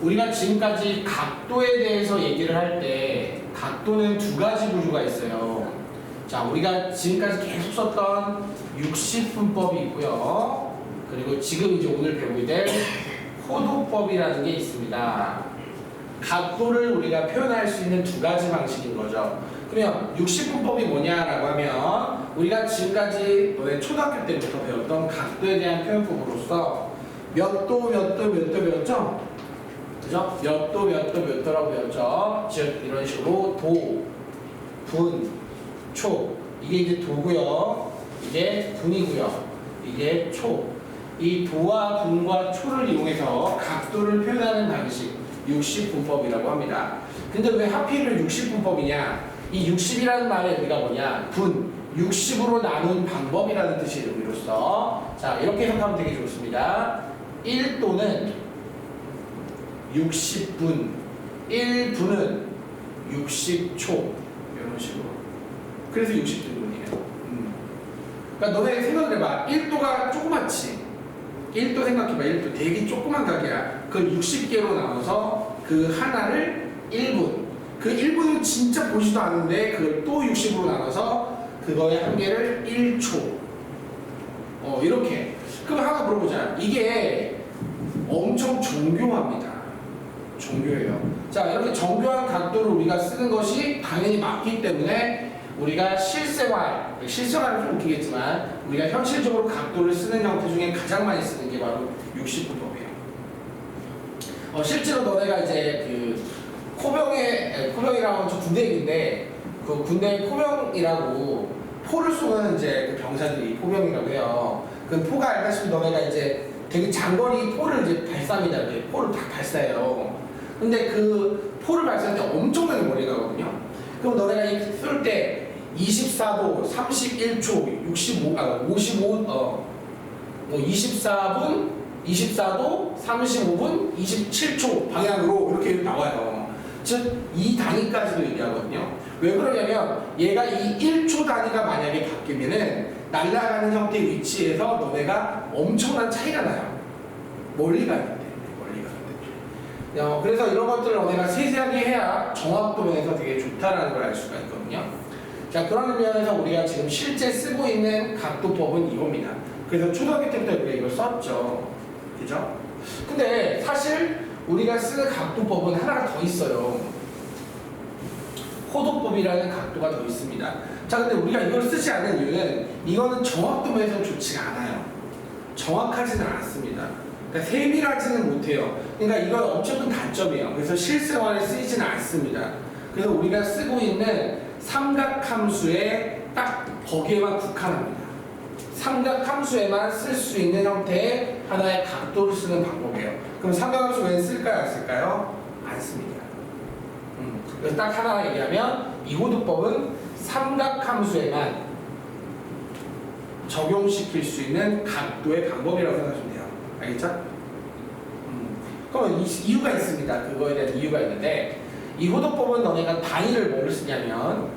우리가 지금까지 각도에 대해서 얘기를 할 때 각도는 두 가지 구조가 있어요. 자, 우리가 지금까지 계속 썼던 60분법이 있고요. 그리고 지금 이제 오늘 배우게 될 호도법이라는 게 있습니다. 각도를 우리가 표현할 수 있는 두 가지 방식인 거죠. 그러면 60분법이 뭐냐라고 하면 우리가 지금까지 초등학교 때부터 배웠던 각도에 대한 표현법으로서 몇 도 배웠죠? 그죠? 몇 도 도라고 배웠죠? 즉 이런 식으로 도, 분, 초. 이게 이제 도고요. 이게 분이고요. 이게 초. 이 도와 분과 초를 이용해서 각도를 표현하는 방식 60분법이라고 합니다. 근데 왜 하필 60분법이냐? 이 60이라는 말의 의미가 뭐냐? 분, 60으로 나눈 방법이라는 뜻의 의미로서 자, 이렇게 해석하면 되게 좋습니다. 1도는 60분, 1분은 60초 이런 식으로. 그래서 60분이에요. 그러니까 너네 생각을 해봐. 1도가 조그맣지? 1도 생각해봐. 1도 되게 조그만 가게야. 그걸 60개로 나눠서 그 하나를 1분. 그 1분은 진짜 보지도 않는데 그걸 또 60으로 나눠서 그거의 한 개를 1초. 이렇게. 그럼 하나 물어보자. 이게 엄청 정교합니다. 정교해요. 자, 이렇게 정교한 각도를 우리가 쓰는 것이 당연히 맞기 때문에 우리가 실생활은 좀 웃기겠지만 우리가 현실적으로 각도를 쓰는 형태 중에 가장 많이 쓰는 게 바로 60분법이에요. 실제로 너네가 이제 그 포병이라고 저 군대 얘기인데 그 군대 포병이라고 포를 쏘는 이제 그 병사들이 포병이라고 해요. 그 포가 알다시피 너네가 이제 되게 장거리 포를 이제 발사합니다. 이렇게 포를 다 발사해요. 근데 그 포를 발사할 때 엄청나게 멀리 가거든요. 그럼 너네가 쏠 때 24도, 31초, 24분, 24도, 35분, 27초 방향으로 이렇게 나와요. 즉, 이 단위까지도 얘기하거든요. 왜 그러냐면 얘가 이 1초 단위가 만약에 바뀌면은 날아가는 형태의 위치에서 너네가 엄청난 차이가 나요. 멀리 가기 때문에. 그래서 이런 것들을 너네가 세세하게 해야 정확도 면에서 되게 좋다라는 걸 알 수가 있거든요. 자, 그런 면에서 우리가 지금 실제 쓰고 있는 각도법은 이겁니다. 그래서 초등학교 때부터 우리가 이걸 썼죠. 그죠? 근데 사실 우리가 쓰는 각도법은 하나가 더 있어요. 호도법이라는 각도가 더 있습니다. 자, 근데 우리가 이걸 쓰지 않는 이유는 이거는 정확도 면에서 좋지가 않아요. 정확하지는 않습니다. 그러니까 세밀하지는 못해요. 그러니까 이건 엄청 큰 단점이에요. 그래서 실생활에 쓰이지는 않습니다. 그래서 우리가 쓰고 있는 삼각함수에 딱 거기에만 국한합니다. 삼각함수에만 쓸 수 있는 형태의 하나의 각도를 쓰는 방법이에요. 그럼 삼각함수 왜 쓸까요? 안 쓸까요? 안 씁니다. 그래서 딱 하나 얘기하면 이 호도법은 삼각함수에만 적용시킬 수 있는 각도의 방법이라고 생각하시면 돼요. 알겠죠? 그러면 이유가 있습니다. 그거에 대한 이유가 있는데 이 호도법은 너네가 단위를 뭐를 쓰냐면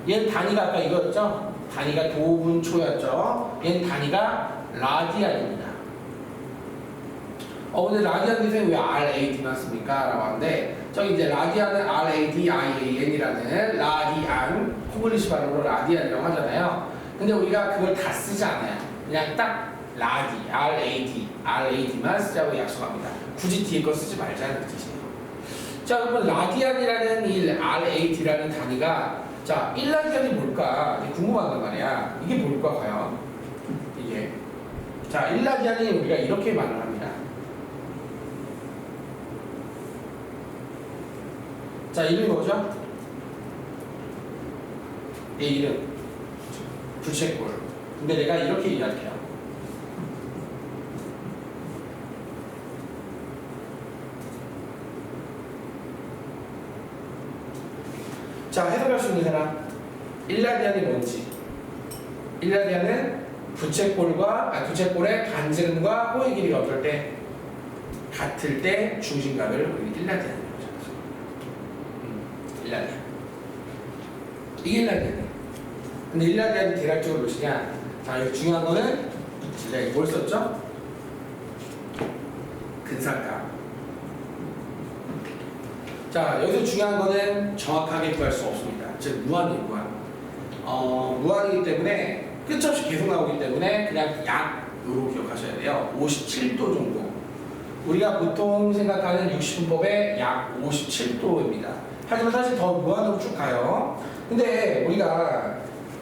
얘는 단위가 아까 이거였죠? 단위가 도분초였죠? 얘는 단위가 라디안입니다. 근데 라디안 선생님 왜 RAD만 씁니까? 라고 하는데 저기 이제 라디안은 RADIAN이라는 라디안 콩글리시 발음으로 라디안이라고 하잖아요. 근데 우리가 그걸 다 쓰지 않아요. 그냥 딱 RAD만 쓰자고 약속합니다. 굳이 뒤에 거 쓰지 말자는 뜻이에요. 자, 그러면 라디안이라는 이 RAD라는 단위가 자, 1라디안이 뭘까? 궁금하단 말이야. 이게 뭘까, 과연? 이게. 자, 1라디안이 우리가 이렇게 말을 합니다. 자, 이름이 뭐죠? 얘 이름. 부채꼴. 근데 내가 이렇게 이야기해요. 자, 해석할 수 있는 사람. 1라디안이 뭔지. 1라디안은 부채꼴의 반지름과 호의 길이가 어떨 때? 같을 때 중심각을 우리 1라디안이라고 하죠. 1라디안. 이게 1라디안이에요. 근데 1라디안이 대략적으로 몇이냐? 자, 여기 중요한 거는, 뭘 썼죠? 근사값. 1라디안이 자, 여기서 중요한 거는 정확하게 구할 수 없습니다. 즉 무한이에요, 무한. 무한이기 때문에 끝없이 계속 나오기 때문에 그냥 약으로 기억하셔야 돼요. 57도 정도. 우리가 보통 생각하는 60분법의 약 57도입니다. 하지만 사실 더 무한으로 쭉 가요. 근데 우리가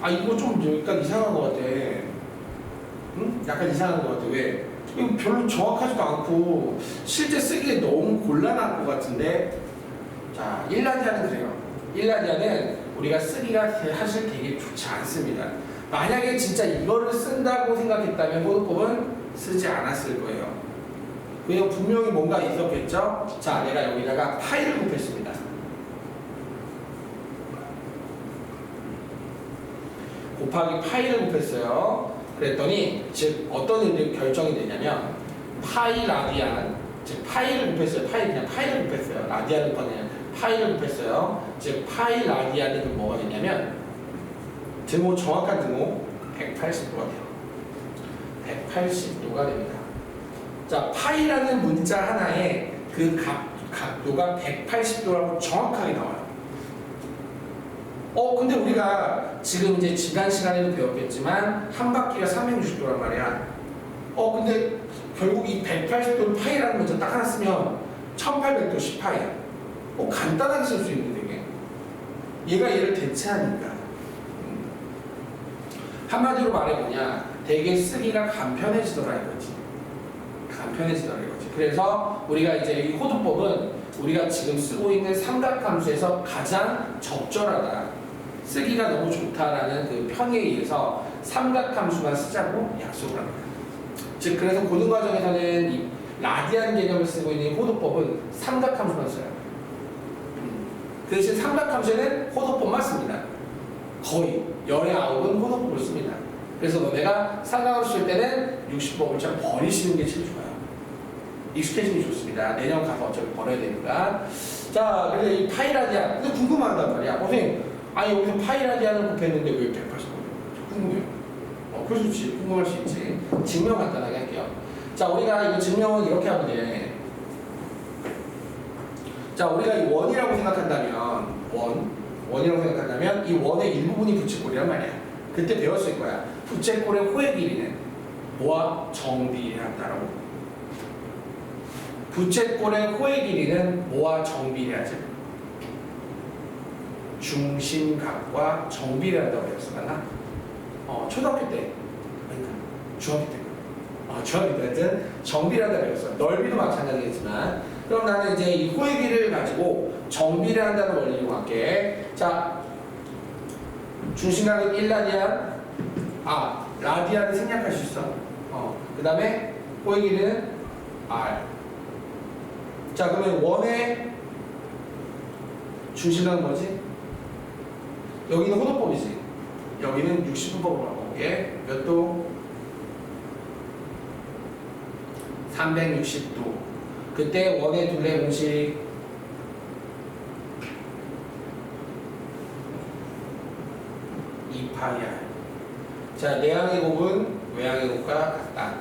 이거 좀 약간 이상한 것 같아. 응? 약간 이상한 것 같아. 왜? 이거 별로 정확하지도 않고 실제 쓰기에 너무 곤란할 것 같은데. 자, 일라디아는 그래요. 일라디아는 우리가 쓰기가 사실 되게 좋지 않습니다. 만약에 진짜 이거를 쓴다고 생각했다면 호도법은 쓰지 않았을 거예요. 왜냐면 분명히 뭔가 있었겠죠? 자, 내가 여기다가 파이를 곱했습니다. 곱하기 파이를 곱했어요. 그랬더니 즉 어떤 일이 결정이 되냐면 파이 라디안, 즉 파이를 곱했어요. 그냥 파이를 곱했어요. 라디안을 곱하냐 파이를 곱했어요. 즉 파이 라디안이 그럼 뭐가 되냐면 등호, 정확한 등호 180도가 돼요. 180도가 됩니다. 자, 파이라는 문자 하나에 그 각도가 180도라고 정확하게 나와요. 근데 우리가 지금 이제 지난 시간에도 배웠겠지만 한 바퀴가 360도란 말이야. 근데 결국 이 180도를 파이라는 문자 딱 하나 쓰면 1800도 10파이야. 간단하게 쓸 수 있는데 이게. 얘가 얘를 대체하니까. 한마디로 말해보냐, 되게 쓰기가 간편해지더라 이거지. 간편해지더라 이거지. 그래서 우리가 이제 이 호도법은 우리가 지금 쓰고 있는 삼각함수에서 가장 적절하다. 쓰기가 너무 좋다라는 그 편에 의해서 삼각함수만 쓰자고 약속을 합니다. 즉, 그래서 고등 과정에서는 이 라디안 개념을 쓰고 있는 호도법은 삼각함수만 써요. 그 대신 삼각함수에는 호도법만 씁니다. 거의 열의 9은 호도법을 씁니다. 그래서 너네가 삼각함수 쓸 때는 60법을 좀 버리시는 게 제일 좋아요. 익숙해지면 좋습니다. 내년 가서 어차피 버려야 되니까. 자, 그래서 이 파이라디안. 근데 궁금하단 말이야. 선생님, 여기서 파이라디안을 곱했는데 왜 180도예요? 궁금해요. 그럴 수 있지. 궁금할 수 있지. 증명 간단하게 할게요. 자, 우리가 이거 증명은 이렇게 하면 돼. 자, 우리가 이 원이라고 생각한다면, 원이라고 생각한다면, 이 원의 일부분이 부채꼴이란 말이야. 그때 배웠을 거야. 부채꼴의 호의 길이는 뭐와 정비례한다라고. 부채꼴의 호의 길이는 뭐와 정비례하지? 중심각과 정비례한다고 배웠어. 맞나? 초등학교 때. 아닌가? 중학교 때. 중학교 때 하여튼 정비례한다고 배웠어. 넓이도 마찬가지겠지만. 그럼 나는 이제 이 호의 길이를 가지고 정비례한다는 원리로 갈게. 자, 중심각은 1라디안. 라디안을 생략할 수 있어. 그 다음에 호의 길이는 R. 자, 그러면 원의 중심각은 뭐지? 여기는 호도법이지. 여기는 60분법으로 가볼게. 몇 도? 360도. 그때 원의 둘레 공식 2파이R. 자, 내항의 곱은 외항의 곱과 같다.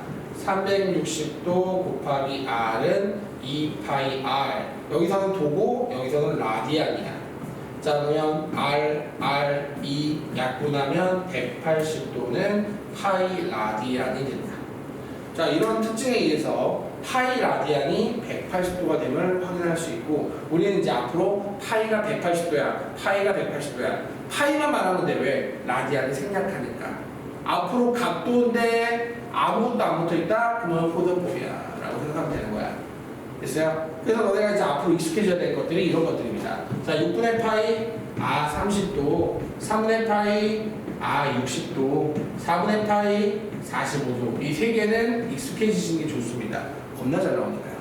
360도 곱하기 R은 2파이R. 여기서는 도고 여기서는 라디안이야. 자, 그러면 R, 2 약분하면 180도는 파이 라디안이 된다. 자, 이런 특징에 의해서 파이 라디안이 180도가 됨을 확인할 수 있고, 우리는 이제 앞으로 파이가 180도야, 파이가 180도야. 파이만 말하면 돼. 왜? 라디안이 생략하니까. 앞으로 각도인데 아무것도 안 붙어 있다? 그러면 호도법이야 라고 생각하면 되는 거야. 됐어요? 그래서 너네가 이제 앞으로 익숙해져야 될 것들이 이런 것들입니다. 자, 6분의 파이, 30도, 3분의 파이, 60도, 4분의 파이, 45도. 이 세 개는 익숙해지시는 게 좋습니다. 겁나 잘 나오니까요.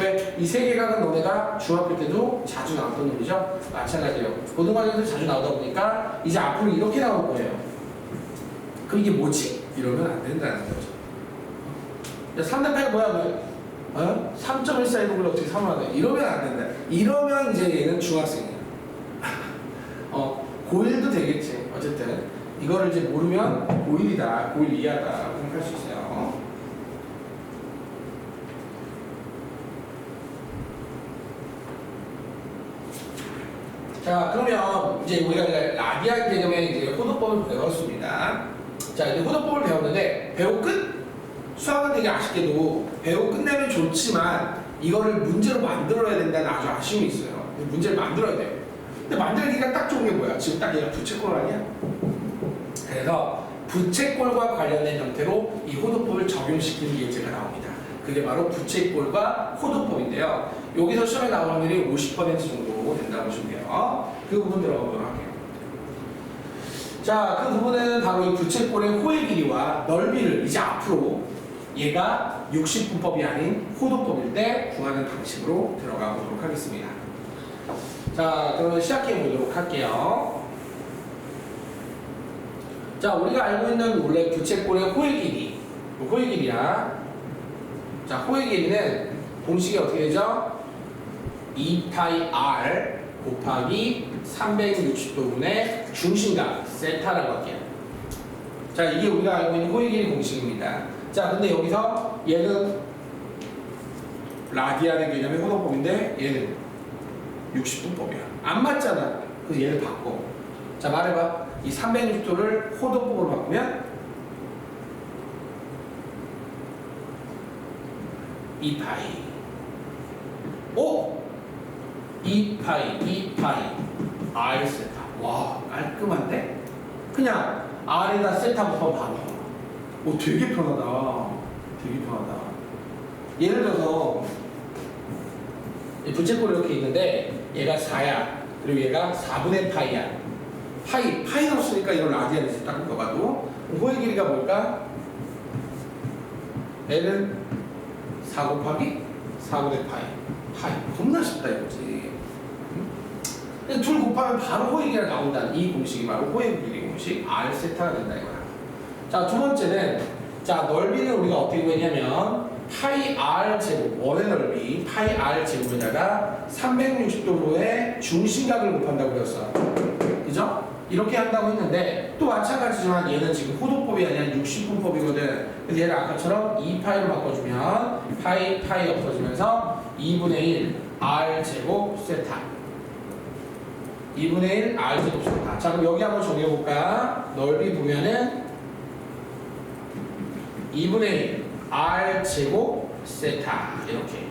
왜? 이 세 개각은 너네가 중학교 때도 자주 나왔던 놈이죠? 마찬가지예요. 고등학교에도 자주 나오다 보니까 이제 앞으로 이렇게 나올 거예요. 그럼 이게 뭐지? 이러면 안 된다는 거죠. 3분의 파이가 뭐야? 3.14 이걸 어떻게 3을 하냐? 이러면 안 된다. 이러면 이제 얘는 중학생이야. 고1도 되겠지. 어쨌든 이거를 이제 모르면 고1이다, 고1 이하다 생각할 수 있어요. 자, 그러면 이제 우리가 라디안 개념의 이제 호도법을 배웠습니다. 자, 이제 호도법을 배웠는데 배우 끝? 수학은 되게 아쉽게도 배우 끝내면 좋지만 이거를 문제로 만들어야 된다는 아주 아쉬움이 있어요. 문제를 만들어야 돼요. 근데 만들기가 딱 좋은 게 뭐야? 지금 딱 얘가 부채꼴 아니야? 그래서 부채꼴과 관련된 형태로 이 호도법을 적용시키는 예제가 나옵니다. 그게 바로 부채꼴과 호도법인데요. 여기서 시험에 나올 확률이 50% 정도 된다고 보시면 돼요. 그 부분 들어가보도록 할게요. 자, 그 부분은 바로 이 부채꼴의 호의 길이와 넓이를 이제 앞으로 얘가 60분법이 아닌 호도법일 때 구하는 방식으로 들어가 보도록 하겠습니다. 자, 그러면 시작해 보도록 할게요. 자, 우리가 알고 있는 원래 부채꼴의 호의 길이, 호의 길이야. 자, 호의 길이는 공식이 어떻게 되죠? 2파이 r 곱하기 360도분의 중심각 세타라고 할게요. 자, 이게 우리가 알고 있는 호의 길이 공식입니다. 자, 근데 여기서 얘는 라디안의 개념의 호도법인데 얘는 60분법이야. 안 맞잖아. 그래서 얘를 바꿔. 자, 말해봐. 이 360도를 호도법으로 바꾸면 2파이. 오! 2파이 r 세타. 와, 깔끔한데? 그냥 r에다 세타 곱하면 바로. 오, 되게 편하다. 되게 편하다. 예를 들어서 이 부채꼴이 이렇게 있는데 얘가 4야. 그리고 얘가 4분의 파이야. 파이 넣었으니까 이걸 라디안에서 딱 묶어봐도 호의 길이가 뭘까? L은 4 곱하기 4분의 파이. 겁나 쉽다 이거지. 응? 둘 곱하면 바로 호의 길이가 나온다는 이 공식이 바로 호의 길이 공식 R 세타가 된다 이거야. 자, 두 번째는 자, 넓이는 우리가 어떻게 구했냐면 파이 r 제곱, 원의 넓이 파이 r 제곱에다가 360도로의 중심각을 곱한다고 그랬어. 그죠? 이렇게 한다고 했는데 또 마찬가지지만 얘는 지금 호도법이 아니라 60분법이거든. 그래서 얘를 아까처럼 2파이로 바꿔주면 파이 없어지면서 2분의 1 r 제곱 세타. 2분의 1 r 제곱 세타. 자, 그럼 여기 한번 정해볼까? 넓이 보면은 2분의 1 r 제곱 세타 이렇게.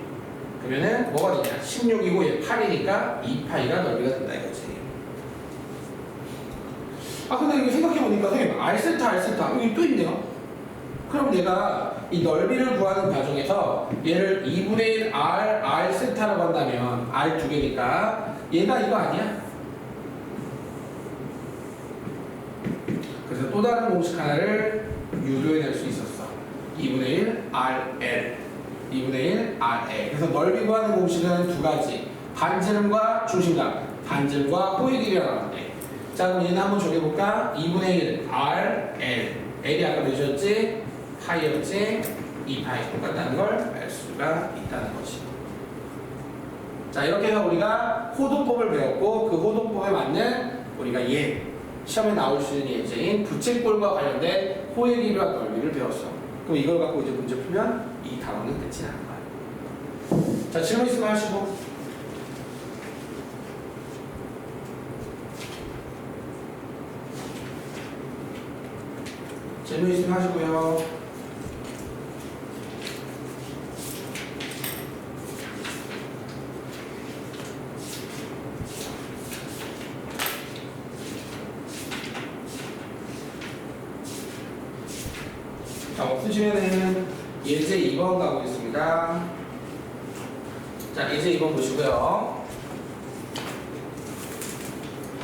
그러면은 뭐가 되냐? 16이고 얘 8이니까 2파이가 넓이가 된다 이거지. 아, 근데 이거 생각해보니까 선생님 r 세타 여기 또 있네요. 그럼 내가 이 넓이를 구하는 과정에서 얘를 2분의 1 r 세타라고 한다면 r 두 개니까 얘가 이거 아니야? 그래서 또 다른 공식 하나를 유도해낼 수 있었어. 2분의 1 RL 2분의 1 RL. 그래서 넓이 구하는 공식은 두 가지. 반지름과 중심각, 반지름과 호의 길이가 나왔는데, 자, 그럼 얘는 한번 정해볼까? 2분의 1 RL. L이 아까 몇이었지? 파이였지? 2파이 똑같다는 걸 알 수가 있다는 거지. 자, 이렇게 해서 우리가 호도법을 배웠고 그 호도법에 맞는 우리가 시험에 나올 수 있는 예제인 부채꼴과 관련된 호의 길이와 넓이를 배웠어. 그럼 이걸 갖고 이제 문제 풀면 이 단원은 끝이 나는 거야. 자, 질문 있으면 하시고. 질문 있으면 하시고요. 자, 없으시면은 예제 2번 가보겠습니다. 자, 예제 2번 보시고요.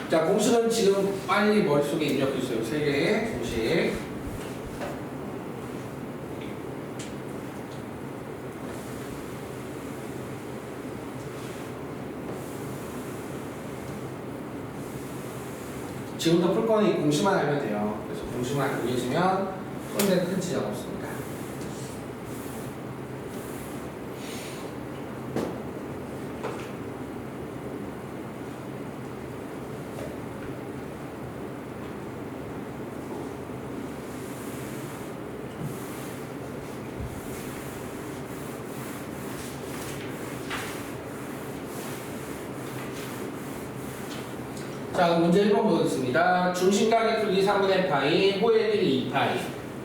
자, 공식은 지금 빨리 머릿속에 입력해 주세요. 3개의 공식. 지금부터 풀 거는 이 공식만 알면 돼요. 그래서 공식만 알고 계시면 푸는 큰 지장 없습니다. 자, 그럼 문제 1번 보겠습니다. 중심각의 크기 3분의 파이, 호의 길이 2파이,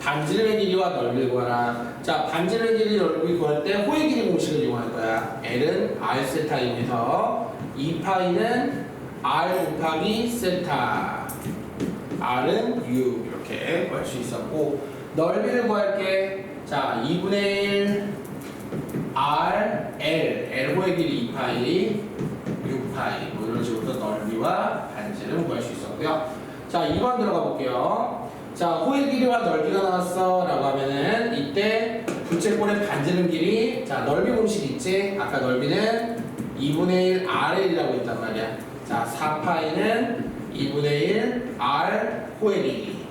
반지름의 길이와 넓이를 구하라. 자, 반지름의 길이 넓이 구할 때 호의 길이 공식을 이용할 거야. L은 R 세타 이용해서 2파이는 R 곱하기 세타, R은 U 이렇게 구할 수 있었고, 넓이를 구할게. 자, 2분의 1 R, L 호의 길이 2파이, 6파이 뭐 이런 식으로 넓이와 반지름 구할 수 있었고요. 자, 2번 들어가 볼게요. 자, 호의 길이와 넓이가 나왔어 라고 하면은 이때 부채꼴의 반지름 길이, 자, 넓이 공식 있지? 아까 넓이는 2분의 1 RL이라고 했단 말이야. 자, 4파이는 2분의 1 R 호의 길이.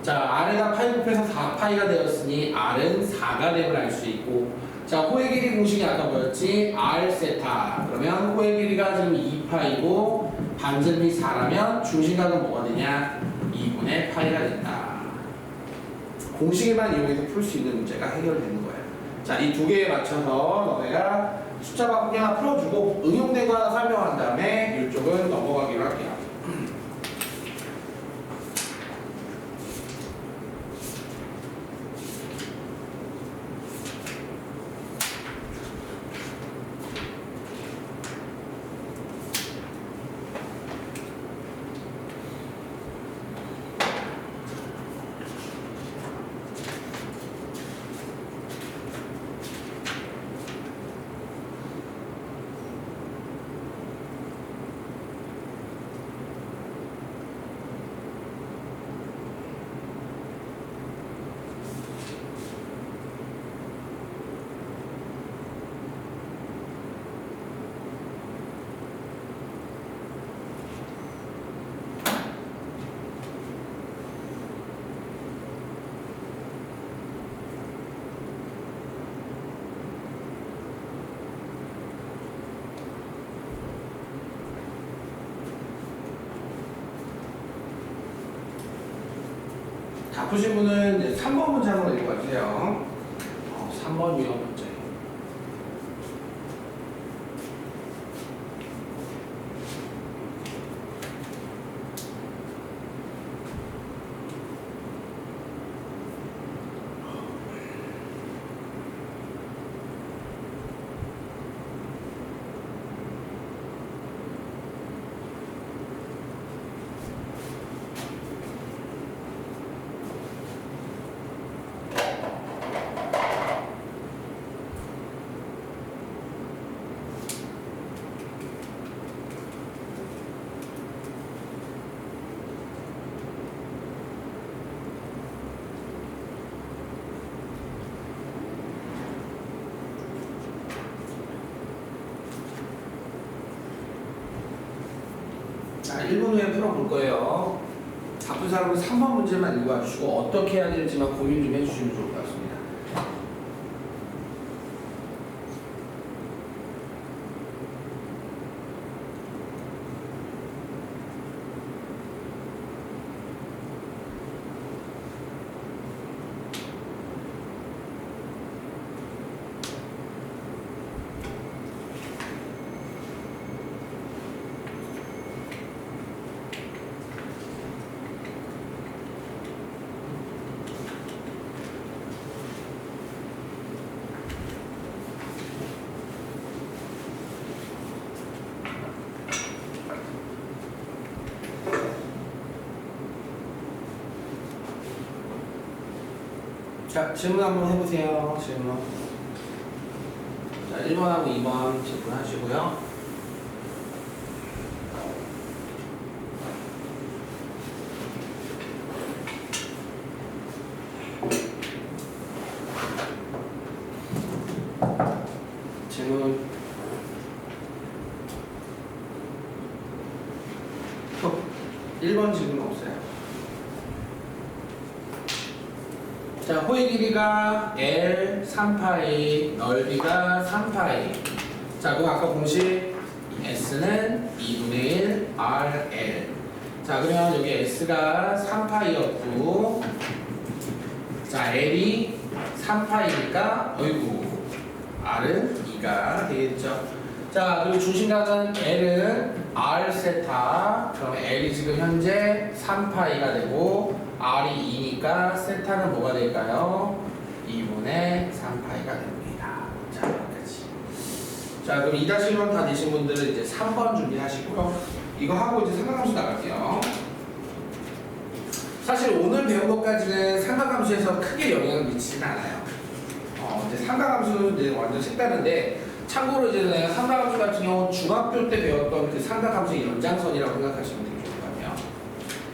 자, R에다 파이 곱해서 4파이가 되었으니 R은 4가 됨을 알 수 있고, 자, 호의 길이 공식이 아까 뭐였지? R 세타. 그러면 호의 길이가 지금 2파이고 반지름이 4라면 중심각은 뭐가 되냐? 2분의 파이가 된다. 공식만 이용해서 풀 수 있는 문제가 해결되는 거예요. 자, 이 두 개에 맞춰서 너네가 숫자 바꾸기 하나 풀어주고 응용된 거 하나 설명한 다음에 이쪽은 넘어가기로 할게요. 다 푸신 분은 이제 3번 문제 한번 읽고 가주세요. 3번 유형 문제. 자, 1분 후에 풀어볼 거예요. 바쁜 사람은 3번 문제만 읽어주시고 어떻게 해야 될지만 고민 좀 해주시면 좋을 것 같습니다. 자, 질문 한번 해보세요. 질문. 자, 1번하고 2번 질문하시고요. 질문. 1번 질문 없어요. 자, 호의 길이가 L 3파이, 넓이가 3파이. 자, 그럼 아까 공식 S는 2분의 1 RL. 자, 그러면 여기 S가 3파이였고, 자, L이 3파이니까, 어이구, R은 2가 되겠죠. 자, 그리고 중심각은 L은 R 세타. 그러면 L이 지금 현재 3파이가 되고 R이 2니까 세타는 뭐가 될까요? 2분의 3파이가 됩니다. 자, 여기까지. 자, 그럼 2-1번 다 되신 분들은 이제 3번 준비하시고요. 이거 하고 이제 삼각함수 나갈게요. 사실 오늘 배운 것까지는 삼각함수에서 크게 영향을 미치진 않아요. 이제 삼각함수는 이제 완전 색다른데, 참고로 이제 내가 삼각함수 같은 경우 중학교 때 배웠던 그 삼각함수의 연장선이라고 생각하시면 되게 좋을 것 같아요.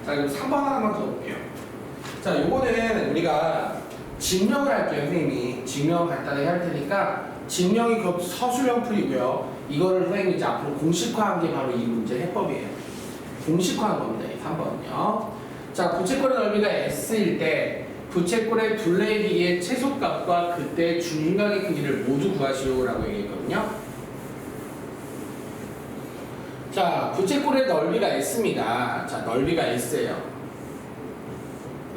자, 그럼 3번 하나만 더 볼게요. 자, 요거는 우리가 증명을 할게요, 선생님이. 증명 간단하게 할 테니까, 증명이 그 서술형 풀이고요. 이거를 선생님이 이제 앞으로 공식화한 게 바로 이 문제 해법이에요. 공식화한 겁니다, 이 3번은요. 자, 부채꼴의 넓이가 S일 때, 부채꼴의 둘레의 길이의 최소값과 그때 중심각의 크기를 모두 구하시오라고 얘기했거든요. 자, 부채꼴의 넓이가 S입니다. 자, 넓이가 S예요.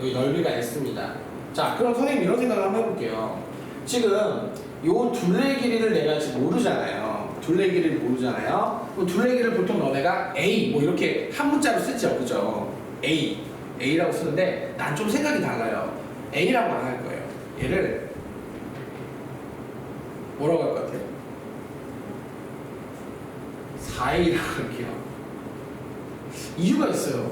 여기 넓이가 S입니다. 자, 그럼 선생님 이런 생각을 한번 해볼게요. 지금 요 둘레의 길이를 내가 지금 모르잖아요. 둘레의 길이를 모르잖아요. 그럼 둘레의 길이를 보통 너네가 A 뭐 이렇게 한 문자로 쓰죠, 그죠? A라고 쓰는데 난 좀 생각이 달라요. A라고 안 할 거예요. 얘를 뭐라고 할 것 같아요? 4A라고 할게요. 이유가 있어요.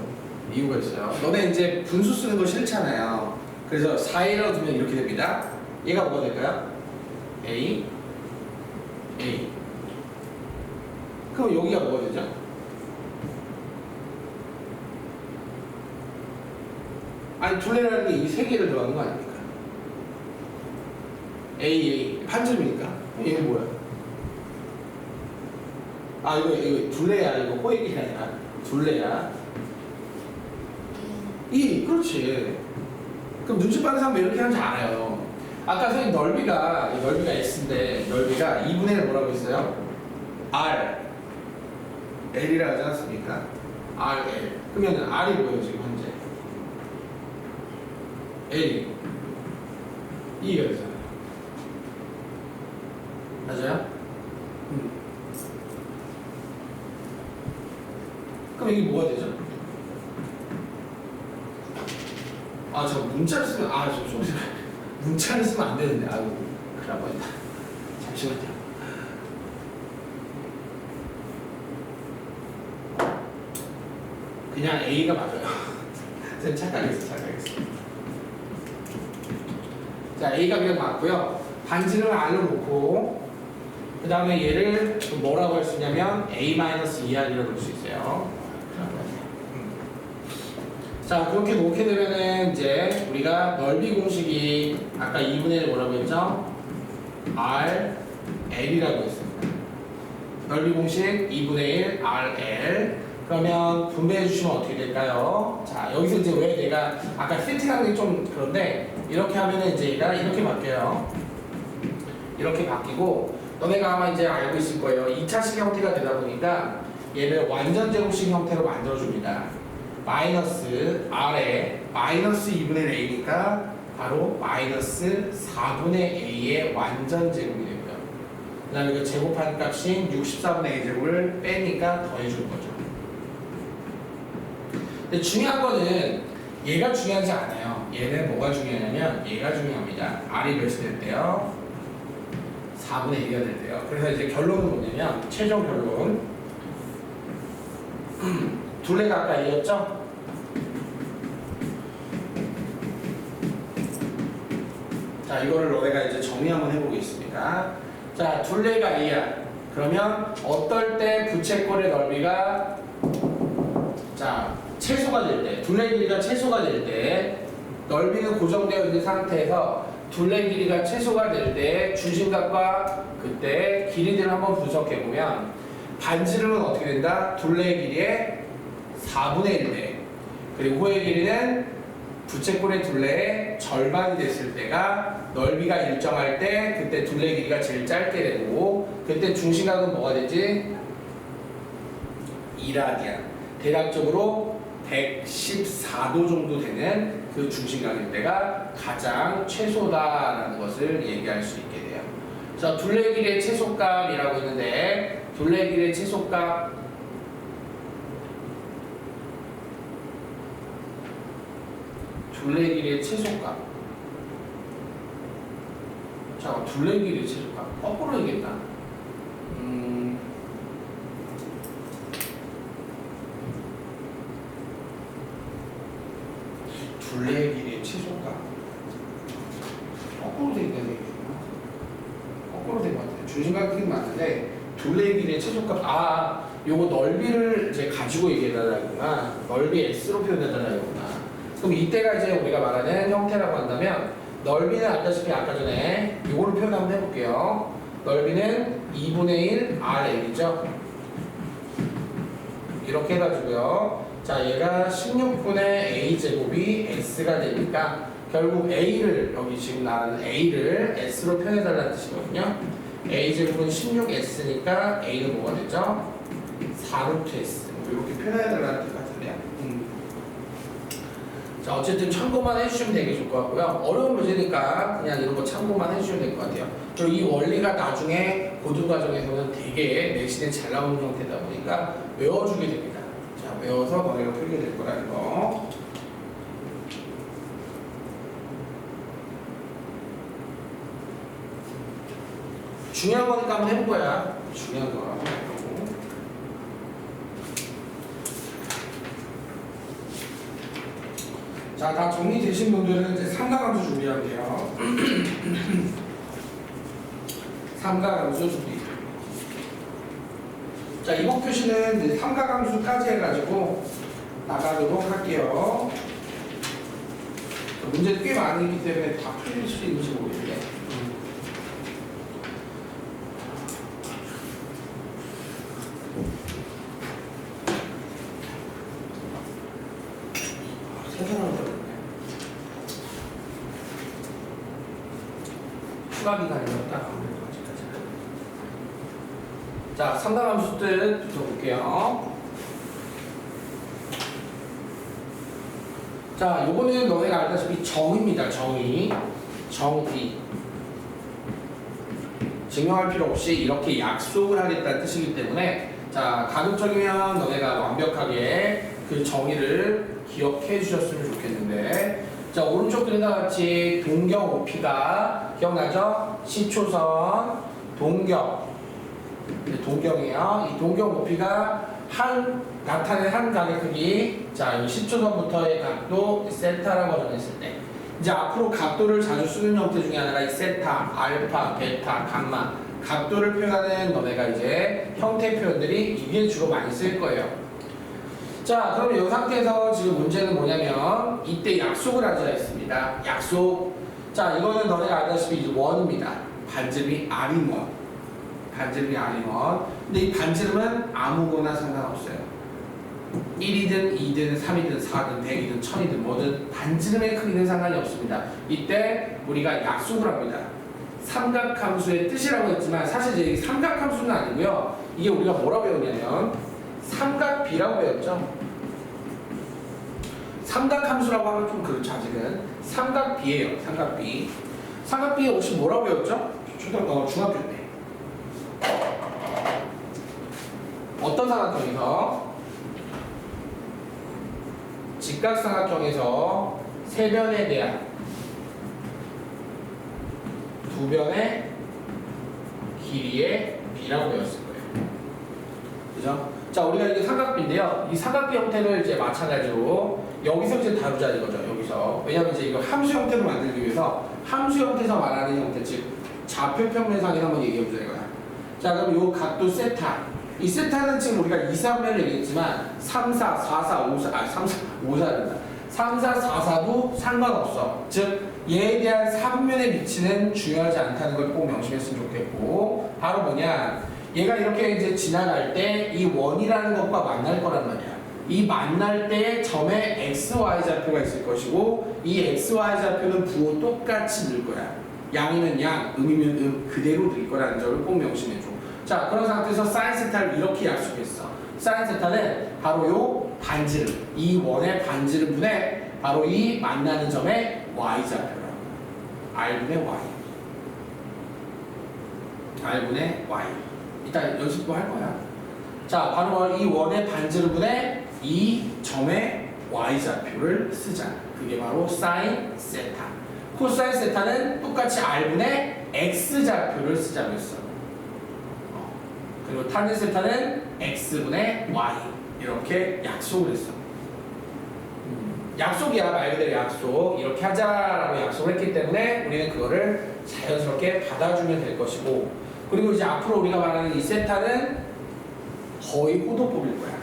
너네 이제 분수 쓰는 거 싫잖아요. 그래서 4A라고 두면 이렇게 됩니다. 얘가 뭐가 될까요? A. 그럼 여기가 뭐가 되죠? 아니, 둘레라는 게 이 세 개를 들어가는 거 아닙니까? A 판점이니까. 얘는 뭐야? 아, 이거 둘레야. 이거 호액이 아니라 둘레야. 그렇지. 그럼 눈치 빠른 사람 왜 이렇게 하는지 알아요. 아까 선생님 넓이가 S인데 넓이가 2분의 1 뭐라고 했어요? L이라고 하지 않았습니까? RL. 그러면 R이 뭐예요, 지금 현재? L 2가 되잖아요. 맞아요? 그럼 이게 뭐가 되죠? 아, 저 문자를 쓰면 문자를 쓰면 안 되는데. 아이고, 큰일 날 뻔했다. 잠시만요. 그냥 A가 맞아요. 선생님 착각했어. 자, A가 그냥 맞고요. 반지름을 R로 놓고 그 다음에 얘를 뭐라고 할 수 있냐면 A-2R이라고 놓을 수 있어요. 자, 그렇게 놓게 되면은 이제 우리가 넓이 공식이 아까 2분의 1 뭐라고 했죠? RL이라고 했습니다. 넓이 공식 2분의 1 RL. 그러면 분배해 주시면 어떻게 될까요? 자, 여기서 이제 왜 내가 아까 세팅하는 게 좀 그런데 이렇게 하면은 이제 얘가 이렇게 바뀌어요. 이렇게 바뀌고 너네가 아마 이제 알고 있을 거예요. 2차식 형태가 되다 보니까 얘를 완전 제곱식 형태로 만들어줍니다. 마이너스 R에 마이너스 2분의 A니까 바로 마이너스 4분의 A의 완전 제곱이 되고요. 그 다음에 그 제곱하는 값인 64분의 A 제곱을 빼니까 더해주는 거죠. 근데 중요한 거는 얘가 중요하지 않아요. 얘는 뭐가 중요하냐면 얘가 중요합니다. R이 몇이 될 때요? 4분의 2가 될 때요. 그래서 이제 결론은 뭐냐면 최종 결론 둘레가 아까 A였죠? 자, 이거를 너네가 이제 정리 한번 해보겠습니다. 자, 둘레가 A야. 그러면 어떨 때 부채꼴의 넓이가 최소가 될 때, 둘레 길이가 최소가 될 때, 넓이는 고정되어 있는 상태에서 둘레 길이가 최소가 될 때 중심각과 그때 길이들을 한번 분석해보면 반지름은 어떻게 된다? 둘레의 길이의 4분의 1배, 그리고 호의 길이는 부채꼴의 둘레의 절반이 됐을 때가 넓이가 일정할 때 그때 둘레 길이가 제일 짧게 되고 그때 중심각은 뭐가 되지? 2라디안. 대략적으로 114도 정도 되는 그 중심각일 때가 가장 최소다라는 것을 얘기할 수 있게 돼요. 자, 둘레길의 최소값이라고 있는데 둘레길의 최소값 둘레길의 최소값. 자, 둘레길의 최소값 거꾸로 얘기했다. 둘레길의 최소값 거꾸로 된 거네. 거꾸로 된 것 같아요. 중심각끼리 맞는데 둘레길의 최소값. 요거 넓이를 이제 가지고 얘기해달라구나. 넓이 x로 표현해달라구나. 그럼 이때가 이제 우리가 말하는 형태라고 한다면 넓이는 알다시피 아까 전에 요거를 표현 한번 해볼게요. 넓이는 2분의 1 RL이죠. 이렇게 해가지고요. 자, 얘가 16분의 A제곱이 S가 되니까 결국 A를, 여기 지금 나가는 A를 S로 표현해달라는 뜻이거든요. A제곱은 16S니까 A는 뭐가 되죠? 4루트 S. 이렇게 표현해달라는 뜻 같은데요. 자, 어쨌든 참고만 해주시면 되게 좋을 것 같고요. 어려운 문제니까 그냥 이런 거 참고만 해주시면 될 것 같아요. 그리고 이 원리가 나중에 고등 과정에서는 되게 내신에 잘 나오는 형태다 보니까 외워주게 됩니다. 자, 외워서 너네가 풀게 될 거라는 거. 중요한 거니까 한번 해볼 거야. 중요한 거. 자, 다 정리되신 분들은 이제 삼각함수 준비하면 돼요. 삼각함수 준비. 자, 이번 교시는 이제 삼각함수까지 해가지고 나가도록 할게요. 문제 꽤 많이 있기 때문에 다 풀릴 수 있는지 모르겠네. 추가 기간이었다. 자, 삼각함수 뜻부터 볼게요. 자, 요거는 너네가 알다시피 정의입니다. 정의. 증명할 필요 없이 이렇게 약속을 하겠다는 뜻이기 때문에 자, 가급적이면 너네가 완벽하게 그 정의를 기억해 주셨으면 좋겠는데 자, 오른쪽 그림과 같이 동경 OP가 기억나죠? 시초선 동경이에요. 이 동경 OP가 나타낸 한 각의 크기. 자, 이 시초선부터의 각도 세타라고 정했을 때 이제 앞으로 각도를 자주 쓰는 형태 중에 하나가 이 세타, 알파, 베타, 감마 각도를 표현하는 너네가 이제 형태 표현들이 이게 주로 많이 쓸 거예요. 자, 그럼 이 상태에서 지금 문제는 뭐냐면 이때 약속을 하자 했습니다. 약속. 자, 이거는 너네가 알다시피 원입니다. 반지름이 R인 원. 근데 이 반지름은 아무거나 상관없어요. 1이든 2든 3이든 4든 100이든 1000이든 뭐든 반지름의 크기는 상관이 없습니다. 이때 우리가 약속을 합니다. 삼각함수의 뜻이라고 했지만 사실 이제 삼각함수는 아니고요. 이게 우리가 뭐라고 배웠냐면 삼각비라고 배웠죠. 삼각함수라고 하면 좀 그렇죠. 아직은 삼각비예요. 삼각비 혹시 뭐라고 배웠죠? 중학교 때 어떤 삼각형에서 직각삼각형에서 세 변에 대한 두 변의 길이의 비라고 배웠을 거예요. 그죠? 자, 우리가 이게 삼각비인데요. 이 삼각비 형태를 이제 마찬가지로 여기서 이제 다루자 이거죠. 여기서. 왜냐면 이제 이거 함수 형태로 만들기 위해서 함수 형태에서 말하는 형태, 즉 좌표 평면상에 한번 얘기해 보자 이거야. 자, 그럼 요 각도 세타. 이 세타는 지금 우리가 2, 3면을 얘기했지만 3, 4, 4, 4, 5, 4, 3, 4, 5, 4입니다. 3, 4, 4, 4도 상관없어. 즉 얘에 대한 3면에 미치는 중요하지 않다는 걸 꼭 명심했으면 좋겠고 바로 뭐냐, 얘가 이렇게 이제 지나갈 때 이 원이라는 것과 만날 거란 말이야. 이 만날 때 점에 XY 좌표가 있을 것이고 이 XY 좌표는 부호 똑같이 늘 거야. 양이면 양, 음이면 그대로 늘 거라는 점을 꼭 명심해줘. 자, 그런 상태에서 사인 세타를 이렇게 약속했어. 사인 세타는 바로 요 반지름, 이 원의 반지름분의 바로 이 만나는 점의 Y 좌표라고. R분의 Y. r분의 y. 이따 연습도 할 거야. 자, 바로 이 원의 반지름분의 이 점의 y좌표를 쓰자. 그게 바로 사인 세타. 코사인 세타는 똑같이 r분의 x좌표를 쓰자고 했어. 그리고 탄젠 세타는 x분의 y. 이렇게 약속을 했어. 약속이야, 말 그대로 약속. 이렇게 하자라고 약속을 했기 때문에 우리는 그거를 자연스럽게 받아주면 될 것이고, 그리고 이제 앞으로 우리가 말하는 이 세타는 거의 호도법일 거야.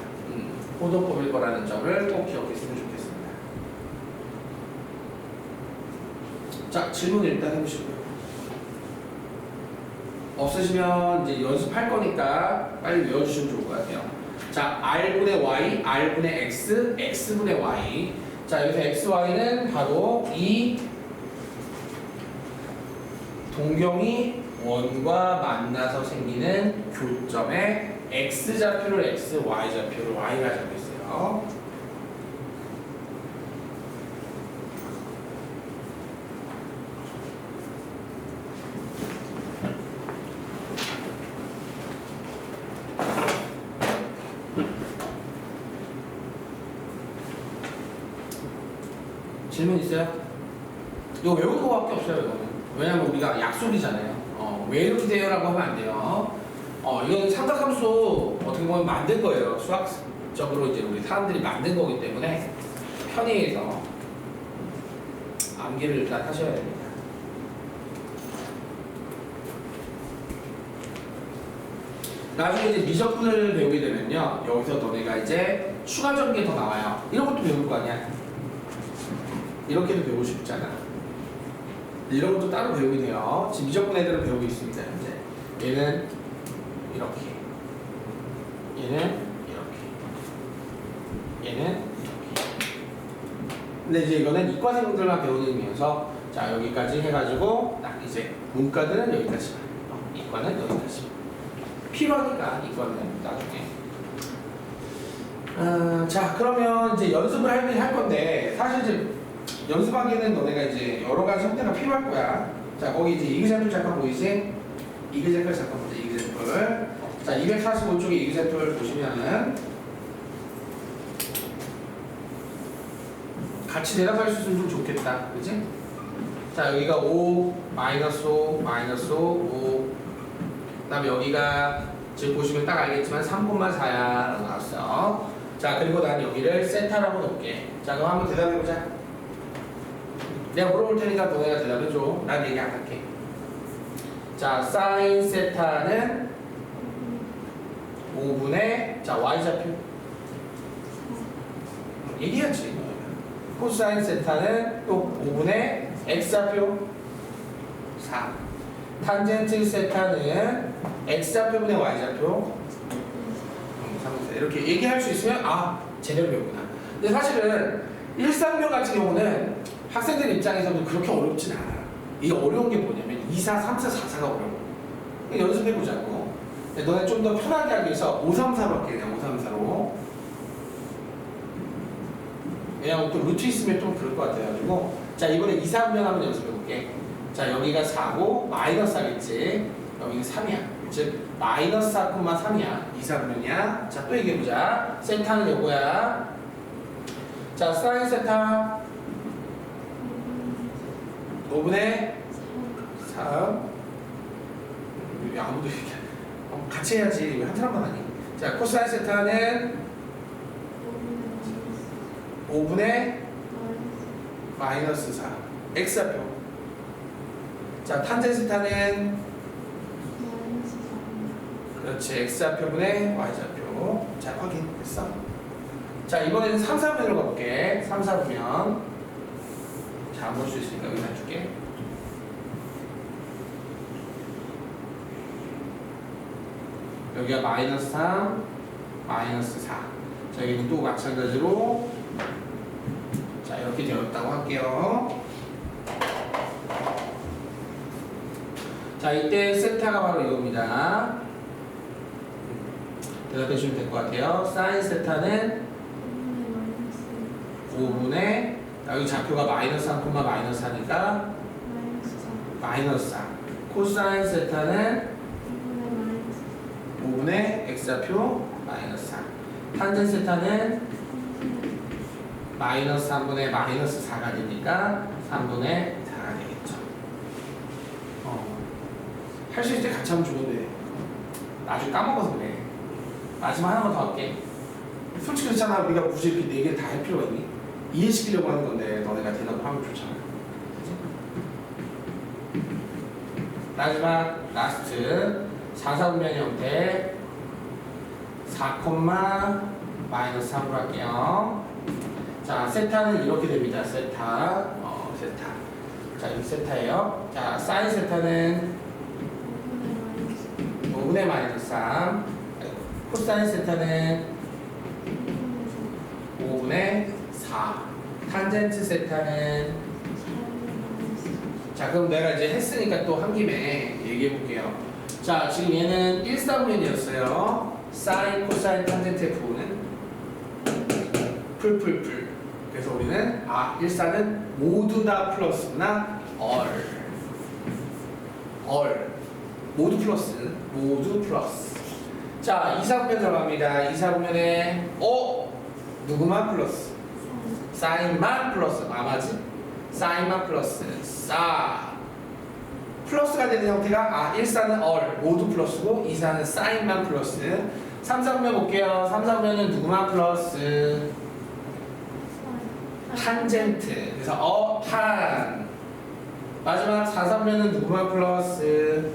호도법일 거라는 점을 꼭 기억했으면 좋겠습니다. 자, 질문 일단 해보시고요. 없으시면 이제 연습할 거니까 빨리 외워주시면 좋을 것 같아요. 자, r분의 y, r분의 x, x분의 y. 자, 여기서 x, y는 바로 이 동경이 원과 만나서 생기는 교점의 x좌표를 x, y좌표를 y가 잡고 있어요. 질문 있어요? 이거 외우는 거밖에 없어요, 이거는. 왜냐면 우리가 약속이잖아요. 왜 이렇게 돼요? 라고 하면 안 돼요. 이건 삼각함수 어떻게 보면 만든 거예요. 수학적으로 이제 우리 사람들이 만든 거기 때문에 편의해서 암기를 일단 하셔야 됩니다. 나중에 이제 미적분을 배우게 되면요. 여기서 너네가 이제 추가적인 게 더 나와요. 이런 것도 배울 거 아니야. 이렇게도 배우고 싶잖아. 이런 것도 따로 배우게 돼요. 지금 미적분 애들은 배우고 있습니다. 현재 얘는 이렇게, 얘는 이렇게, 얘는 이렇게. 근데 이제 이거는 이과생들만 배우는 의미여서 자, 여기까지 해가지고 딱 이제 문과들은 여기까지만, 이과는 여기까지만. 필요하니까 이과는 나중에. 자, 그러면 이제 연습을 할 건데 사실 이제 연습하기에는 너네가 이제 여러 가지 형태가 필요할 거야. 자, 거기 이제 이그샘플 잠깐 보이지? 이그샘플 잠깐 보자, 이그샘플. 자, 245쪽에 이그샘플 보시면은 같이 대답할 수 있으면 좀 좋겠다. 그치? 자, 여기가 5, 마이너스 5, 마이너스 5, 5. 그 다음에 여기가 지금 보시면 딱 알겠지만 3,4야 라고 나왔어. 자, 그리고 난 여기를 세타라고 놓을게. 자, 그럼 한번 대답해보자. 내가 물어볼 테니까 너네가 대답해줘. 난 얘기 안 할게. 자, 사인 세타는 5분의 자, y좌표. 얘기하지. 코사인 세타는 또 5분의 x좌표 4. 탄젠트 세타는 x좌표분의 y좌표 3. 이렇게 얘기할 수 있으면 아, 제대로 배우구나. 근데 사실은 일상명 같은 경우는 학생들 입장에서도 그렇게 어렵진 않아. 이게 어려운 게 뭐냐면 2, 4, 3, 4, 4, 4가 어려워. 연습해보자고. 너네 좀 더 편하게 하기 위해서 5, 3, 4로 할게. 그냥 5, 3, 4로. 왜냐면 또 루트 있으면 좀 그럴 것 같아가지고. 자, 이번에 2, 3면 한번 연습해볼게. 자, 여기가 4고 마이너스 4겠지. 여기는 3이야. 즉 마이너스 4,3이야. 2, 3면이야. 자, 또 얘기해보자. 세타는 요거야. 자, 사인 세타 5분의 3. 왜 아무도 얘기 같이 해야지. 왜 한 사람만 하니? 자, 코사인 세타는 5분의 마이너스 4. x좌표. 자, 탄젠 세타는 그렇지. x좌표분의 y좌표. 자, 확인됐어? 자, 이번에는 3, 4면으로 가볼게. 3, 4면. 자, 안 볼 수 있으니까 여기다 해줄게. 여기가 마이너스 3, 마이너스 4. 자, 여기는 또 마찬가지로 자, 이렇게 되었다고 할게요. 자, 이때 세타가 바로 이겁니다. 대답해 주시면 될 것 같아요. 사인 세타는 5분의 여기 좌표가 마이너스 3, 마이너스 4니까 마이너스 4. 코사인 세타는 5분의 x좌표 마이너스 3. 탄젠 세타는 마이너스 3분의 마이너스 4가 되니까 3분의 4가 되겠죠. 할 수 있을 때 같이 하면 좋은데 나중에 까먹어서 그래. 마지막 하나만 더 할게. 솔직히 그렇잖아. 우리가 굳이 이렇게 4개 다 할 필요가 있니? 이해시키려고 하는 건데 너네가 대답을 하면 좋잖아. 마지막 라스트 4사분면 형태 4, 마이너스 3으로 할게요. 자, 세타는 이렇게 됩니다. 세타. 세타. 자, 여기 세타예요. 자, 사인 세타는 5분의 마이너스 3. 코사인 세타는 5분의 4. 탄젠트 세타는 자, 그럼 내가 이제 했으니까 또 한 김에 얘기해 볼게요. 자, 지금 얘는 1사분면이었어요. 사인, 코사인, 탄젠트의 부호는 풀. 그래서 우리는 1사는 모두 다 플러스구나. 모두 플러스. 자, 2사분면 들어갑니다. 2사분면에 누구만 플러스? 사인만 플러스. 맞지? 사인만 플러스. 플러스가 되는 형태가 1사는 모두 플러스고 2사는 사인만 플러스. 3사분면 볼게요. 3사분면은 누구만 플러스? 탄젠트. 그래서 탄. 마지막 4사분면은 누구만 플러스?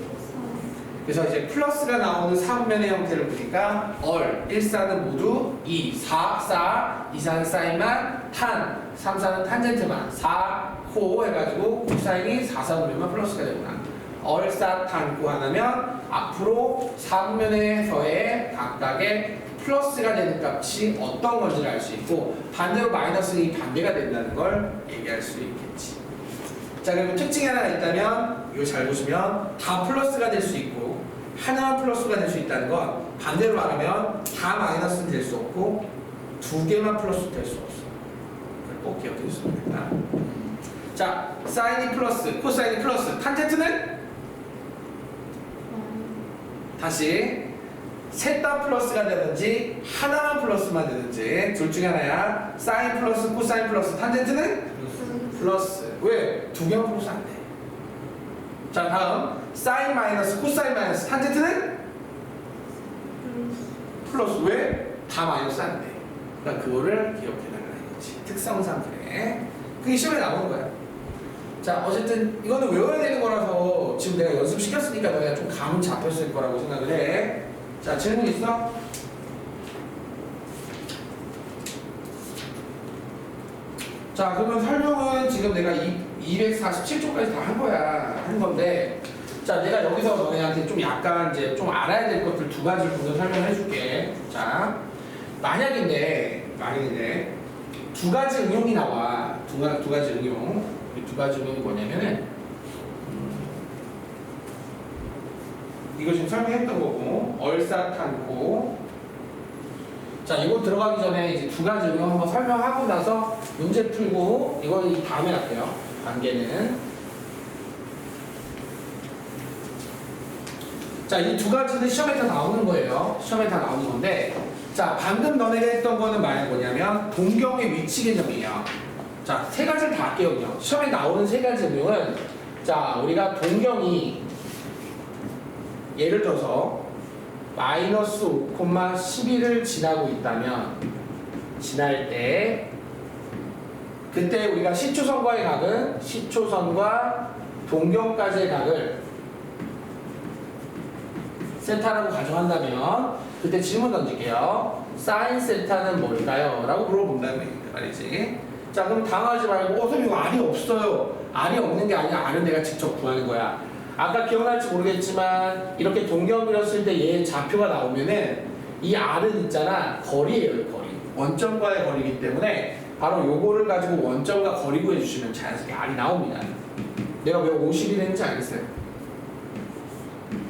그래서 이제 플러스가 나오는 4분면의 형태를 보니까 1사는 모두 2, 4, 2사는 사인만, 탄, 3사는 탄젠트만, 4, 호 해가지고 코사인이 4사분면만 플러스가 되구나. 얼사 탄고 하나면 앞으로 4분면에서의 각각의 플러스가 되는 값이 어떤 건지를 알 수 있고 반대로 마이너스는 반대가 된다는 걸 얘기할 수 있겠지. 자, 그리고 특징이 하나 있다면 이거 잘 보시면 다 플러스가 될 수 있고 하나만 플러스가 될 수 있다는 건 반대로 말하면 다 마이너스는 될 수 없고 두 개만 플러스 될 수 없어. 그걸 꼭 기억해 주시면 됩니다. 자, 사인이 플러스, 코사인이 플러스, 탄젠트는 다시 셋 다 플러스가 되든지 하나만 플러스만 되든지 둘 중에 하나야. 사인 플러스, 코사인 플러스, 탄젠트는 플러스. 왜? 두 개만 플러스 안 돼. 자, 다음 사인 마이너스, 코사인 마이너스, 탄젠트는 플러스. 왜? 다 마이너스 안 돼. 그러니까 그거를 기억해달라는 거지. 특성상 그래. 그게 시험에 나오는 거야. 자, 어쨌든 이거는 외워야 되는 거라서 지금 내가 연습시켰으니까 너가 좀 감은 잡혔을 거라고 생각을 해. 자, 질문 있어? 자, 그러면 설명은 지금 내가 247쪽까지 다 한 거야. 한 건데, 자, 내가 여기서 너네한테 좀 약간 이제 좀 알아야 될 것들 두 가지를 먼저 설명해 줄게. 자, 만약인데 두 가지 응용이 나와. 두 가지 응용. 이 두 가지 응용이 뭐냐면은 이거 지금 설명했던 거고 얼사탄고. 자, 이거 들어가기 전에 이제 두 가지 응용 한번 설명하고 나서 문제 풀고 이거 이 다음에 할게요. 관계는. 자, 이 두 가지는 시험에 다 나오는 거예요. 시험에 다 나오는 건데, 자, 방금 너네가 했던 거는 뭐냐면 동경의 위치 개념이에요. 자, 세 가지를 다 할게요. 그냥. 시험에 나오는 세 가지 응용은, 자, 우리가 동경이 예를 들어서 마이너스 5,11을 지나고 있다면 지날 때 그때 우리가 시초선과의 각은 시초선과 동경까지의 각을 세타라고 가정한다면 그때 질문 던질게요. 사인 세타는 뭘까요? 라고 물어본다는 말이지. 자, 그럼 당황하지 말고 선생님 이거 R이 없어요. R이 없는 게 아니라 R은 내가 직접 구하는 거야. 아까 기억날지 모르겠지만 이렇게 동경 그렸을 때 얘 좌표가 나오면은 이 R은 있잖아. 거리예요. 거리. 원점과의 거리이기 때문에 바로 요거를 가지고 원점과 거리 구해주시면 자연스럽게 R이 나옵니다. 내가 왜 50이 되는지 알겠어요?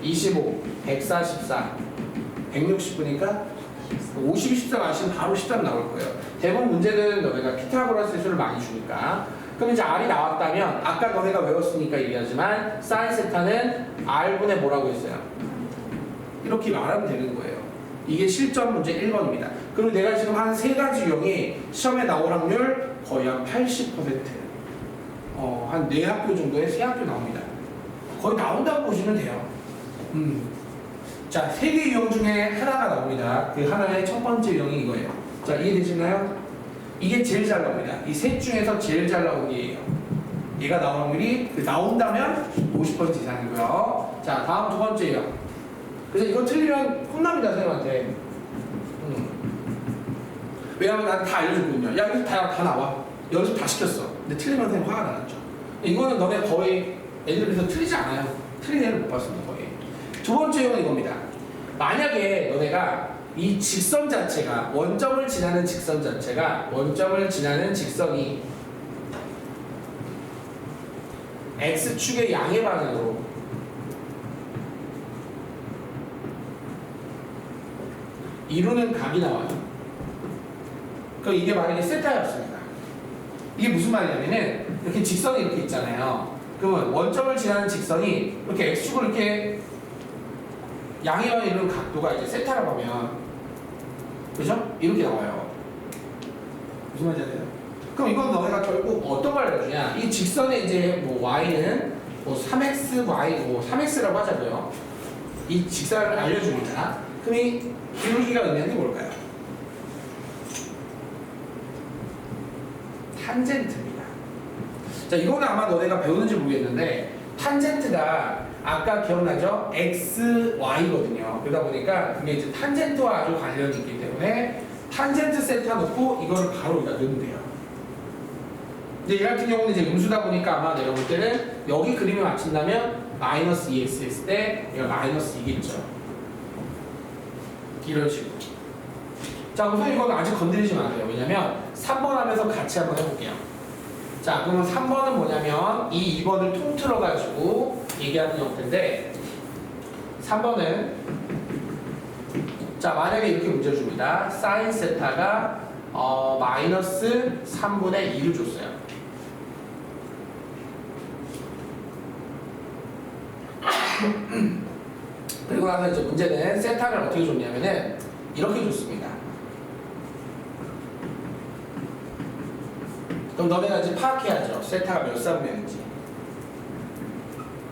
25, 144, 160보니까 50, 14 마시면 바로 13 나올 거예요. 대부분 문제는 너네가 피타고라스의 수를 많이 주니까. 그럼 이제 R이 나왔다면 아까 너네가 외웠으니까 얘기하지만 사인 세타는 R분의 뭐라고 했어요? 이렇게 말하면 되는 거예요. 이게 실전 문제 1번입니다. 그리고 내가 지금 한 세 가지 유형이 시험에 나올 확률 거의 한 80%. 한 4학교 정도에 3학교 나옵니다. 거의 나온다고 보시면 돼요. 자, 3개 유형 중에 하나가 나옵니다. 그 하나의 첫 번째 유형이 이거예요. 자, 이해되시나요? 이게 제일 잘 나옵니다. 이 셋 중에서 제일 잘 나온 게예요. 얘가 나올 확률이 나온다면 50% 이상이고요. 자, 다음 두 번째 유형. 그래서 이거 틀리면 혼납니다, 선생님한테. 왜냐면 난 다 알려줬거든요. 야, 이거 다 나와. 연습 다 시켰어. 근데 틀리면 선생님 화가 나죠. 이거는 너네 거의 애들에서 틀리지 않아요. 틀린 애를 못 봤습니다, 거의. 두 번째 유형은 이겁니다. 만약에 너네가 이 직선 자체가, 원점을 지나는 직선이 X축의 양의 방향으로 이루는 각이 나와요. 그럼 이게 만약에 세타였습니다. 이게 무슨 말이냐면은 이렇게 직선이 이렇게 있잖아요. 그러면 원점을 지나는 직선이 이렇게 X축을 이렇게 양의 방향에 이루는 각도가 이제 세타라고 하면, 그죠? 이렇게 나와요. 무슨 말인지 아세요? 그럼 이건 너네가 결국 어떤 걸 알려주냐? 이 직선의 이제 뭐 y는 뭐 3x, y, 뭐 3x라고 하자고요. 이 직선을 알려줍니다. 그럼 이 기울기가 의미하는 게 뭘까요? 탄젠트입니다. 자, 이거는 아마 너네가 배우는지 모르겠는데, 탄젠트가 아까 기억나죠? x, y거든요. 그러다 보니까 그게 이제 탄젠트와 아주 관련이 있기 때문에 탄젠트 세타 놓고 이거를 바로 여기다 넣으면 돼요. 근데 얘 같은 경우는 이제 음수다 보니까 아마 내가 볼 때는 여기 그림을 맞춘다면 마이너스 2x 했을 때 얘가 마이너스 2겠죠. 이런 식으로. 자, 우선 이거는 아직 건드리지 마세요. 왜냐면 3번 하면서 같이 한번 해볼게요. 자, 그러면 3번은 뭐냐면 이 2번을 통틀어가지고 얘기하는 형태인데, 3번은 자, 만약에 이렇게 문제를 줍니다. 사인 세타가 마이너스 3분의 2를 줬어요. 그리고 나서 이제 문제는 세타를 어떻게 줬냐면은 이렇게 줬습니다. 그럼 너네가 이제 파악해야죠. 세타가 몇 사분면인지.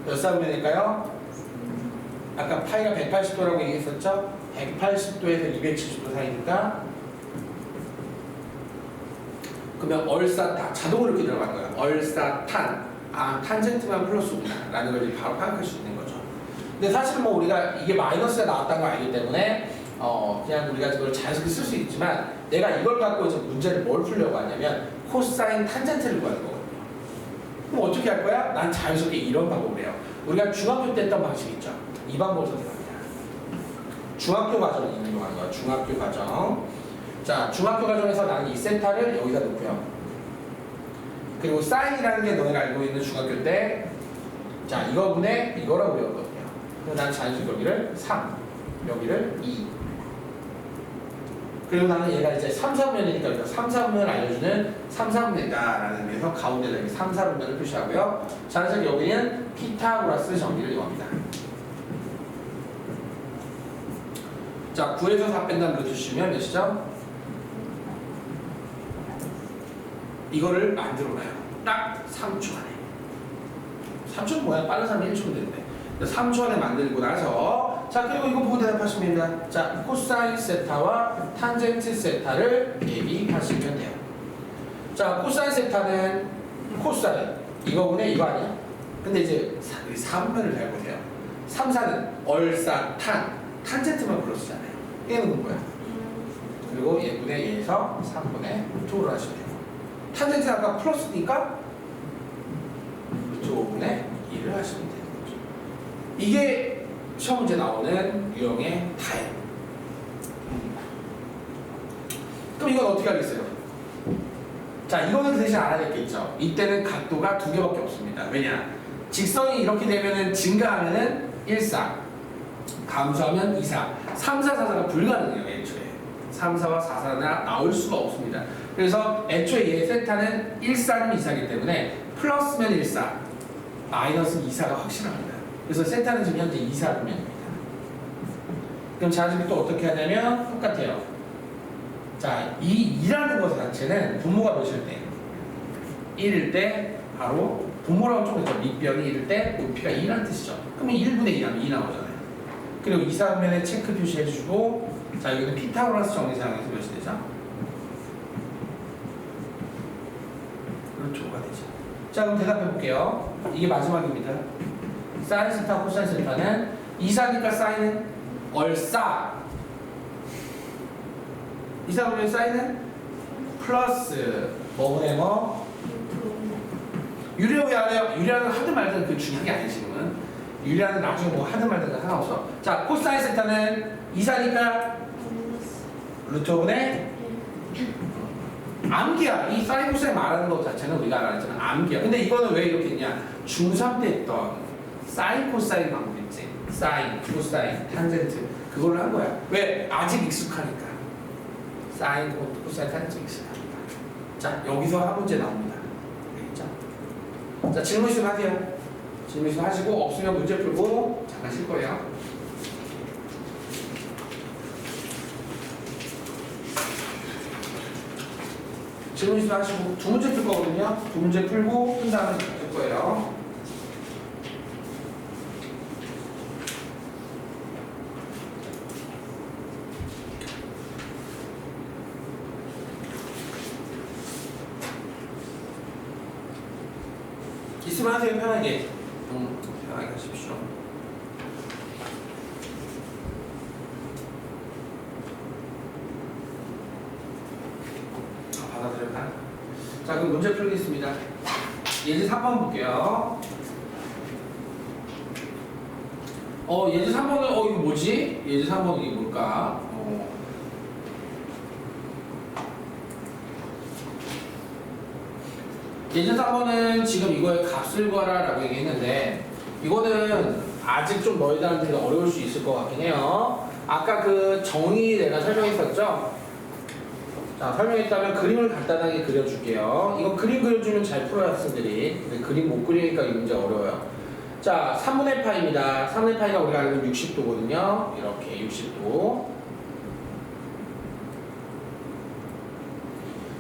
몇 사분면일까요? 아까 파이가 180도라고 얘기했었죠? 180도에서 270도 사이니까, 그러면 얼사탄, 자동으로 이렇게 들어가는 거예요. 얼사탄, 탄젠트만 플러스구나 라는 걸 이제 바로 파악할 수 있는 거죠. 근데 사실 뭐 우리가 이게 마이너스가 나왔다는 걸 알기 때문에 그냥 우리가 이걸 자연스럽게 쓸 수 있지만, 내가 이걸 갖고 이제 문제를 뭘 풀려고 하냐면 코사인 탄젠트를 구하는 거거든요. 그럼 어떻게 할 거야? 난 자연스럽게 이런 방법을 해요. 우리가 중학교 때 했던 방식 있죠? 이 방법을 선택합니다. 중학교 과정을 이용하는 거야. 중학교 과정. 자, 중학교 과정에서 나는 이 세타를 여기다 놓고요. 그리고 사인이라는 게 너네가 알고 있는 중학교 때, 자, 이거분의 이거라고 배웠거든요. 그래서 나는 자연스럽게 여기를 3, 여기를 2. 그리고 나는 얘가 이제 3, 4분면이니까 3, 4분면을 알려주는 3, 4분면이다 라는 의미에서 가운데다 이렇게 3, 4분면을 표시하고요. 자연스럽게 여기는 피타고라스 정리를 이용합니다. 자, 9에서 4 뺀다는 루트 주시면 몇이죠? 이거를 만들어놔요. 딱 3초 안에. 3초는 뭐야? 빠른 사람이 1초면 되는데. 3초 안에 만들고 나서, 자, 그리고 이거 보고 대답하시면 됩니다. 자, 코사인 세타와 탄젠트 세타를 대비하시면 돼요. 자, 코사인 세타는 코사인, 이거분의 이거 아니야? 근데 이제 3분면을 잘 보세요. 3, 4는 얼사탄, 탄젠트만 플러스잖아요. 얘는 뭐야? 그리고 얘분의 얘에서 3분의 2를 하시면 돼요. 탄젠트 아까 플러스니까 루트 5분의 2를 하시면 돼요. 이게 시험 문제 나오는 유형의 다예요. 그럼 이건 어떻게 하겠어요? 자, 이거는 그 대신 알아야 되겠죠. 이때는 각도가 2개밖에 없습니다. 왜냐? 직선이 이렇게 되면은 증가하면은 1, 4, 감소하면 2, 4, 3, 4, 4, 4가 불가능해요. 애초에 3, 4와 4, 4가 나올 수가 없습니다. 그래서 애초에 얘 세타는 1, 4는 2, 4이기 때문에 플러스면 1, 4, 마이너스 2, 4가 확실합니다. 그래서 세타는 지금 현재 2, 4분면입니다. 그럼 자식이 또 어떻게 하냐면 똑같아요. 자, 이 2라는 것 자체는 분모가 몇일 때? 1일 때 바로 분모라고 좀 했죠. 밑변이 1일 때 높이가 2라는 뜻이죠. 그러면 1분의 2하면 2 나오잖아요. 그리고 이사면에 체크 표시해주고, 자, 여기는 피타고라스 정리사항에서 몇이 되죠? 루트가 되죠. 자, 그럼 대답해 볼게요. 이게 마지막입니다. 사인 세타, 코사인 세타는 이사니까 사인은 얼싸. 이사 보면 사인은 플러스 뭐분의 뭐? 유리는 왜 안 해요? 유리는 하든 말든 그 중요한 게 아니에요, 지금은. 유리는 나중에 뭐 하든 말든 상관없어. 자, 코사인 세타는 이사니까 루트 오분의 암기야. 이 사인 코사인 말하는 것 자체는 우리가 알았잖아. 암기야. 근데 이거는 왜 이렇게 했냐? 중3 때 했던 사인 코사인 방법 있지. 사인, 코사인, 탄젠트. 그걸로 한 거야. 왜? 아직 익숙하니까. 사인, 코사인, 탄젠트 익숙하니까. 자, 여기서 한 문제 나옵니다. 알겠죠? 자, 질문 있으면 하세요. 질문 있으면 하시고, 없으면 문제 풀고 잠깐 쉴 거예요. 질문 있으면 하시고, 두 문제 풀 거거든요. 두 문제 풀고 푼 다음에 할 거예요. 있으면 하세요. 편하게. 편하게 하십시오. 받아들여봐. 자, 그럼 문제 풀겠습니다. 예제 3번 볼게요. 예제 3번은 이거 뭐지? 예제 3번은 이게 뭘까? 예제 3번은 지금 이거의 값을 구하라라고 얘기했는데, 이거는 아직 좀 너희들한테 어려울 수 있을 것 같긴 해요. 아까 그 정의 내가 설명했었죠? 자, 설명했다면 그림을 간단하게 그려줄게요. 이거 그림 그려주면 잘 풀어요, 학생들이. 근데 그림 못 그리니까 이 문제 어려워요. 자, 3분의 파입니다. 3분의 파이가 우리가 알고 있는 60도거든요. 이렇게 60도.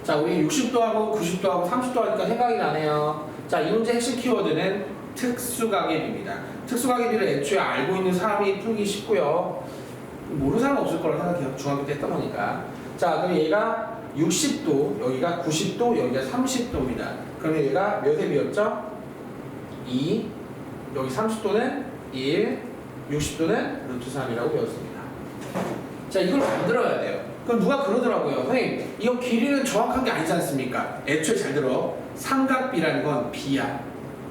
자, 우리 60도하고 90도하고 30도 하니까 생각이 나네요. 자, 이 문제 핵심 키워드는 특수가계비입니다. 특수가계비를 애초에 알고 있는 사람이 풀기 쉽고요. 모르는 사람은 없을 거라 생각해요. 중학교 때 했던 거니까. 자, 그럼 얘가 60도, 여기가 90도, 여기가 30도입니다. 그러면 얘가 몇에 비었죠? 2, 여기 30도는 1, 60도는 루트 3이라고 배웠습니다. 자, 이걸 만들어야 돼요. 그럼 누가 그러더라고요. 선생님, 이거 길이는 정확한 게 아니지 않습니까? 애초에 잘 들어. 삼각비라는 건 비야.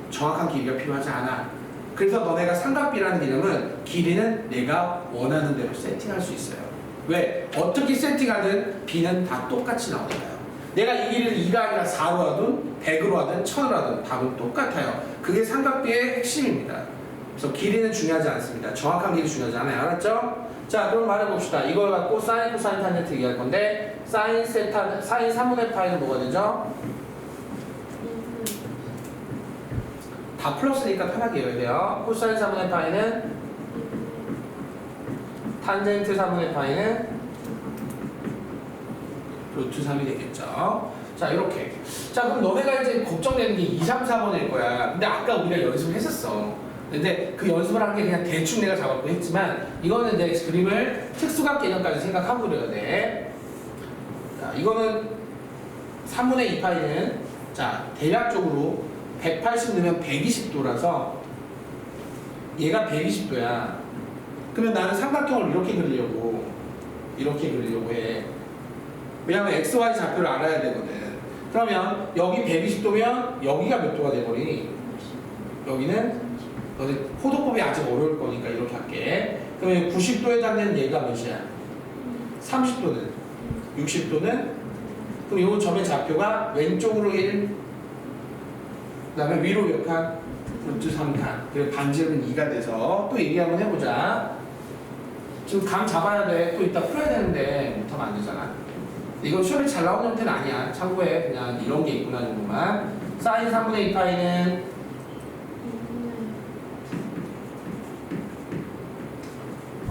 정확한 길이가 필요하지 않아. 그래서 너네가 삼각비라는 개념은 길이는 내가 원하는 대로 세팅할 수 있어요. 왜? 어떻게 세팅하든 B는 다 똑같이 나오잖아요. 내가 이 길이를 2가 아니라 4로 하든 100으로 하든 1000으로 하든 답은 똑같아요. 그게 삼각비의 핵심입니다. 그래서 길이는 중요하지 않습니다. 정확한 길이 중요하지 않아요. 알았죠? 자, 그럼 말해봅시다. 이걸 갖고 사인, 코사인, 탄젠트 얘기할 건데, 사인 3분의 파이는 뭐가 되죠? 다 플러스니까 편하게 외워야 돼요. 코사인 3분의 파이는 탄젠트 3분의 파이는 루트 3이 되겠죠. 자, 이렇게. 자, 그럼 너네가 이제 걱정되는 게 2, 3, 4번일 거야. 근데 아까 우리가 연습을 했었어. 근데 그 연습을 한 게 그냥 대충 내가 잡았고 했지만, 이거는 내 그림을 특수각 개념까지 생각하고 그려야 돼. 자, 이거는 3분의 2 파이는, 자, 대략적으로 180 넣으면 120도라서 얘가 120도야. 그러면 나는 삼각형을 이렇게 그리려고 해. 왜냐면 XY 좌표를 알아야 되거든. 그러면 여기 120도면 여기가 몇 도가 돼버리니? 여기는 너네 포도법이 아직 어려울 거니까 이렇게 할게. 그러면 90도에 닿는 얘가 몇이야? 30도는? 60도는? 그럼 이 점의 좌표가 왼쪽으로 1, 그 다음에 위로 몇 칸? 루트 3칸. 그리고 반지름은 2가 돼서 또 얘기 한번 해보자. 지금 감 잡아야 돼. 또 이따 풀어야 되는데 못하면 안 되잖아. 이건 시험에 잘 나오는 형태는 아니야. 참고해. 그냥 이런 게 있구나 정도만. 사인 3분의 2 파이는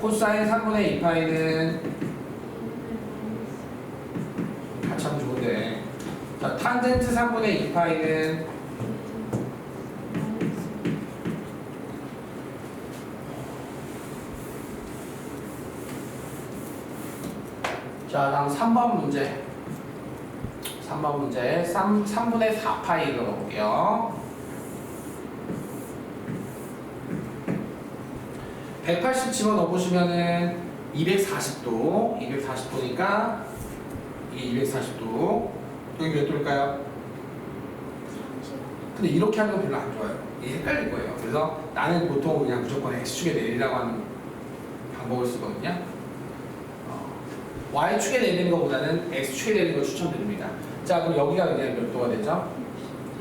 코사인 3분의 2파이는 참 좋은데. 자, 탄젠트 3분의 2파이는 자, 다음 3번 문제. 3번 문제 3분의 4파이 넣어볼게요. 180 집어넣어보시면은 240도 240도니까 이게 240도 여기 몇 도일까요? 근데 이렇게 하는 건 별로 안 좋아요. 이게 헷갈릴 거예요. 그래서 나는 보통 그냥 무조건 X축에 내리라고 하는 방법을 쓰거든요. Y축에 내리는 것보다는 X축에 내리는 걸 추천드립니다. 자, 그럼 여기가 그냥 몇 도가 되죠?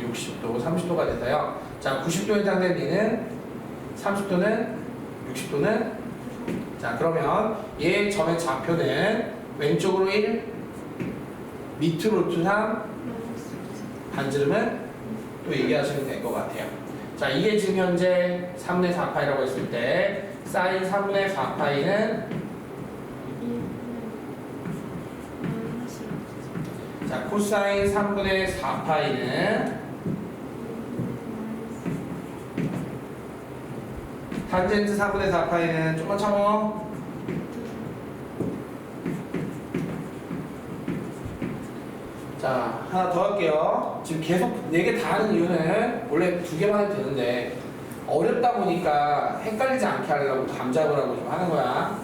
60도, 30도가 돼서요. 자, 90도에 해당되는 얘는 30도는 60도는 자, 그러면 얘 점의 좌표는 왼쪽으로 1, 밑으로 루트 3, 반지름은 또 얘기하시면 될 것 같아요. 자, 이게 지금 현재 3분의 4파이라고 했을 때 사인 3분의 4파이는 자, 코사인 3분의 4파이는 탄젠트 4분의 4파이는 조금만 참어. 자, 하나 더 할게요. 지금 계속 4개 다 하는 이유는 원래 2개만 해도 되는데 어렵다 보니까 헷갈리지 않게 하려고 감잡을 하고 좀 하는 거야.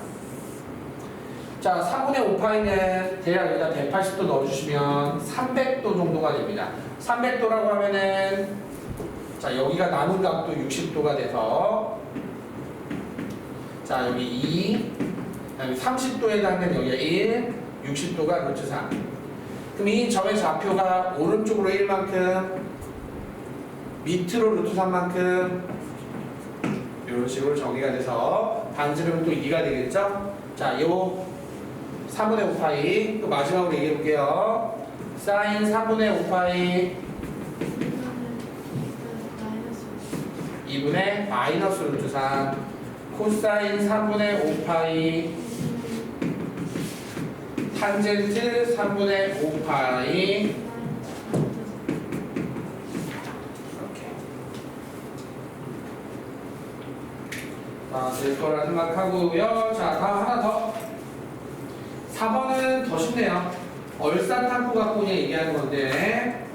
자, 3분의 5파이는 대략 여기다 180도 넣어주시면 300도 정도가 됩니다. 300도라고 하면은 자, 여기가 남은 각도 60도가 돼서 자, 여기 2, 그다음에 30도에 해당되는 여기가 1, 60도가 루트 3. 그럼 이 점의 좌표가 오른쪽으로 1만큼, 밑으로 루트 3만큼 이런 식으로 정의가 돼서 반지름은 또 2가 되겠죠? 자, 요 3분의 5파이 또 마지막으로 얘기해 볼게요. 사인 3분의 5파이 2분의 마이너스 루트 3 코사인 3분의 5파이 탄젠트 3분의 5파이 이렇게 될 거라 생각하고요. 자, 다음 하나 더 4번은 더 쉽네요. 얼사탄포각분이 얘기하는 건데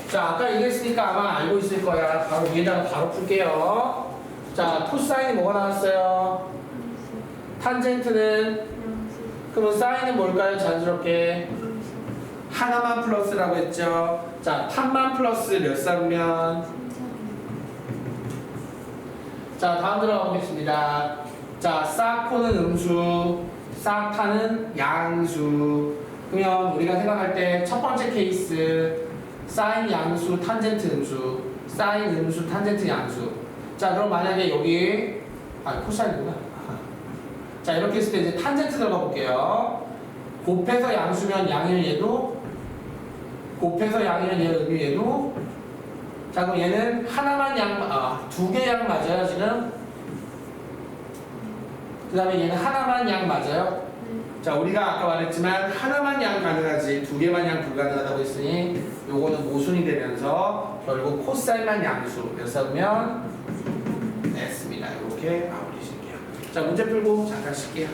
자, 아까 얘기했으니까 아마 알고 있을 거야. 바로 위에다가 바로 풀게요. 자, 코사인이 뭐가 나왔어요? 탄젠트는 그러면 사인은 뭘까요? 자연스럽게 하나만 플러스라고 했죠. 자, 탄만 플러스 몇 쌍면? 자, 다음 들어가 보겠습니다. 자, 사코는 음수, 사탄은 양수. 그러면 우리가 생각할 때 첫 번째 케이스 사인 양수, 탄젠트 음수, 사인 음수, 탄젠트 양수. 자, 그럼 만약에 여기 코사인이구나. 자, 이렇게 했을 때 이제 탄젠트 들어가 볼게요. 곱해서 양수면 양이면 얘도, 곱해서 양이면 얘도. 자, 그럼 얘는 하나만 양, 2개 양 맞아요, 지금? 그 다음에 얘는 하나만 양 맞아요? 자, 우리가 아까 말했지만 하나만 양 가능하지 2개만 양 불가능하다고 했으니 요거는 모순이 되면서 결국 코사인만 양수 몇 쌍면? 냈습니다. 이렇게 마무리 줄게요. 자, 문제 풀고 잠깐 쉴게요.